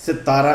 17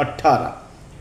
18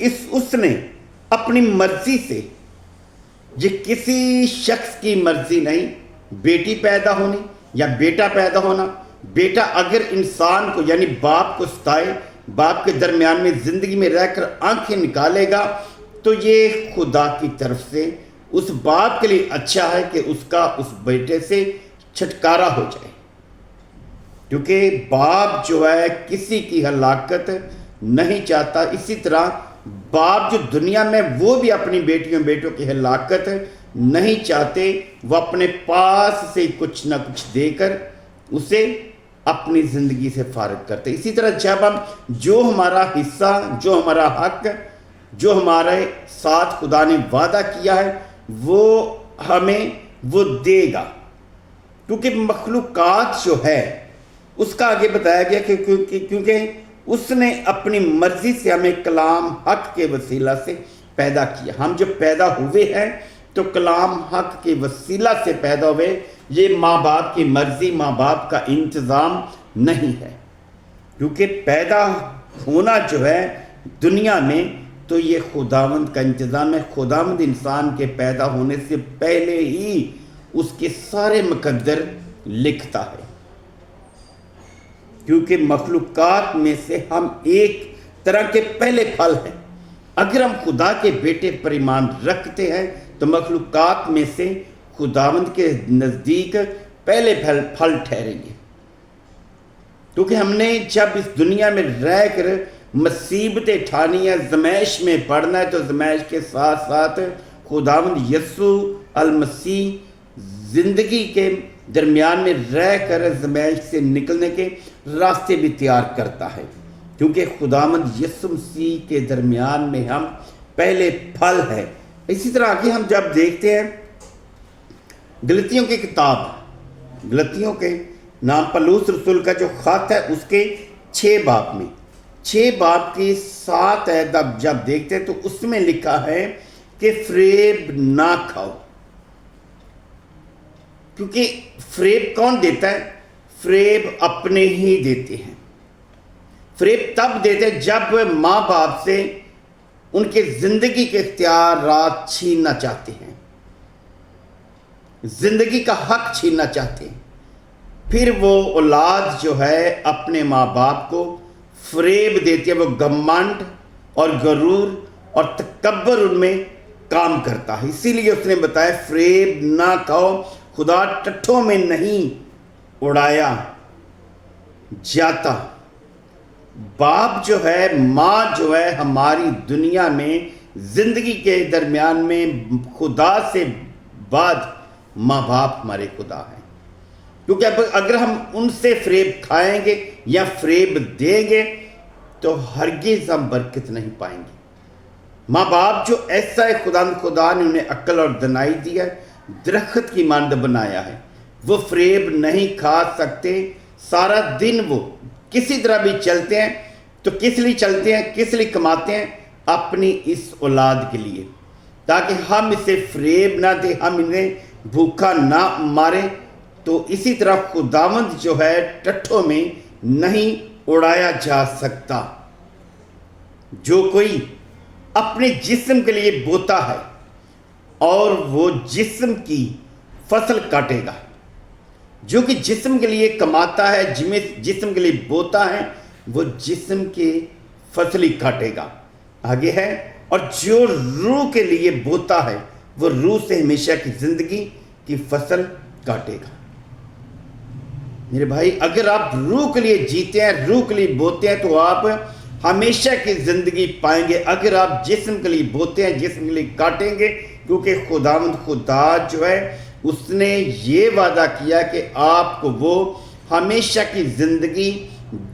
اس نے اپنی مرضی سے، یہ کسی شخص کی مرضی نہیں، بیٹی پیدا ہونی یا بیٹا پیدا ہونا. بیٹا اگر انسان کو یعنی باپ کو ستائے، باپ کے درمیان میں زندگی میں رہ کر آنکھیں نکالے گا، تو یہ خدا کی طرف سے اس باپ کے لیے اچھا ہے کہ اس کا اس بیٹے سے چھٹکارا ہو جائے. کیونکہ باپ جو ہے کسی کی ہلاکت نہیں چاہتا. اسی طرح باپ جو دنیا میں وہ بھی اپنی بیٹیوں بیٹوں کی ہلاکت نہیں چاہتے، وہ اپنے پاس سے کچھ نہ کچھ دے کر اسے اپنی زندگی سے فارغ کرتے. اسی طرح جب ہم جو ہمارا حصہ، جو ہمارا حق، جو ہمارے ساتھ خدا نے وعدہ کیا ہے وہ ہمیں وہ دے گا. کیونکہ مخلوقات جو ہے اس کا آگے بتایا گیا کہ کیونکہ اس نے اپنی مرضی سے ہمیں کلام حق کے وسیلہ سے پیدا کیا. ہم جو پیدا ہوئے ہیں تو کلام حق کے وسیلہ سے پیدا ہوئے. یہ ماں باپ کی مرضی، ماں باپ کا انتظام نہیں ہے. کیونکہ پیدا ہونا جو ہے دنیا میں تو یہ خداوند کا انتظام ہے. خداوند انسان کے پیدا ہونے سے پہلے ہی اس کے سارے مقدر لکھتا ہے. کیونکہ مخلوقات میں سے ہم ایک طرح کے پہلے پھل ہیں. اگر ہم خدا کے بیٹے پر ایمان رکھتے ہیں تو مخلوقات میں سے خداوند کے نزدیک پہلے پھل ٹھہریں گے. کیونکہ ہم نے جب اس دنیا میں رہ کر مصیبتیں اٹھانی ہے، زمائش میں پڑنا ہے، تو زمائش کے ساتھ ساتھ خداوند یسوع المسیح زندگی کے درمیان میں رہ کر زمائش سے نکلنے کے راستے بھی تیار کرتا ہے. کیونکہ خداوند یسوع مسیح کے درمیان میں ہم پہلے پھل ہیں. اسی طرح آگے ہم جب دیکھتے ہیں گلتیوں کی کتاب، گلتیوں کے نام پلوس رسول کا جو خط ہے اس کے 6 باب میں 6 باب کی 7 آیت جب دیکھتے ہیں تو اس میں لکھا ہے کہ فریب نہ کھاؤ. کیونکہ فریب کون دیتا ہے؟ فریب اپنے ہی دیتے ہیں. فریب تب دیتے ہیں جب ماں باپ سے ان کے زندگی کے اختیارات چھیننا چاہتے ہیں، زندگی کا حق چھیننا چاہتے ہیں. پھر وہ اولاد جو ہے اپنے ماں باپ کو فریب دیتی ہے. وہ گھمنڈ اور غرور اور تکبر ان میں کام کرتا ہے. اسی لیے اس نے بتایا فریب نہ کھاؤ، خدا ٹٹھوں میں نہیں اڑایا جاتا. باپ جو ہے، ماں جو ہے، ہماری دنیا میں زندگی کے درمیان میں خدا سے بعد ماں باپ ہمارے خدا ہیں. کیونکہ اگر ہم ان سے فریب کھائیں گے یا فریب دیں گے تو ہرگز ہم برکت نہیں پائیں گے. ماں باپ جو ایسا ہے، خدا نے انہیں عقل اور دانائی دی ہے، درخت کی مانند بنایا ہے. وہ فریب نہیں کھا سکتے. سارا دن وہ کسی طرح بھی چلتے ہیں تو کس لیے چلتے ہیں، کس لیے کماتے ہیں؟ اپنی اس اولاد کے لیے، تاکہ ہم اسے فریب نہ دیں، ہم انہیں بھوکا نہ ماریں. تو اسی طرح خداوند جو ہے ٹٹھوں میں نہیں اڑایا جا سکتا. جو کوئی اپنے جسم کے لیے بوتا ہے اور وہ جسم کی فصل کاٹے گا. جو کہ جسم کے لیے کماتا ہے، جسم کے لیے بوتا ہے، وہ جسم کی فصل ہی کاٹے گا. آگے ہے، اور جو روح کے لیے بوتا ہے وہ روح سے ہمیشہ کی زندگی کی فصل کاٹے گا. میرے بھائی، اگر آپ روح کے لیے جیتے ہیں، روح کے لیے بوتے ہیں تو آپ ہمیشہ کی زندگی پائیں گے. اگر آپ جسم کے لیے بوتے ہیں، جسم کے لیے کاٹیں گے. کیونکہ خداوند خدا جو ہے اس نے یہ وعدہ کیا کہ آپ کو وہ ہمیشہ کی زندگی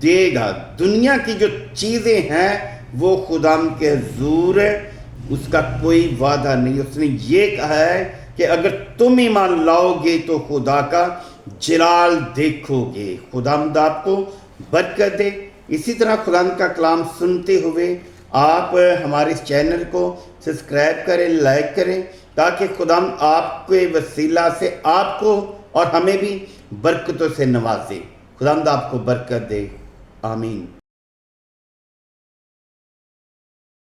دے گا. دنیا کی جو چیزیں ہیں وہ خداوند کے حضور ہے، اس کا کوئی وعدہ نہیں. اس نے یہ کہا ہے کہ اگر تم ایمان لاؤ گے تو خدا کا جلال دیکھو گے. خداوند آپ کو برکت دے. اسی طرح خداوند کا کلام سنتے ہوئے آپ ہمارے اس چینل کو سبسکرائب کریں، لائک کریں، تاکہ خداوند آپ کے وسیلہ سے آپ کو اور ہمیں بھی برکتوں سے نوازے. خداوند آپ کو برکت دے. آمین.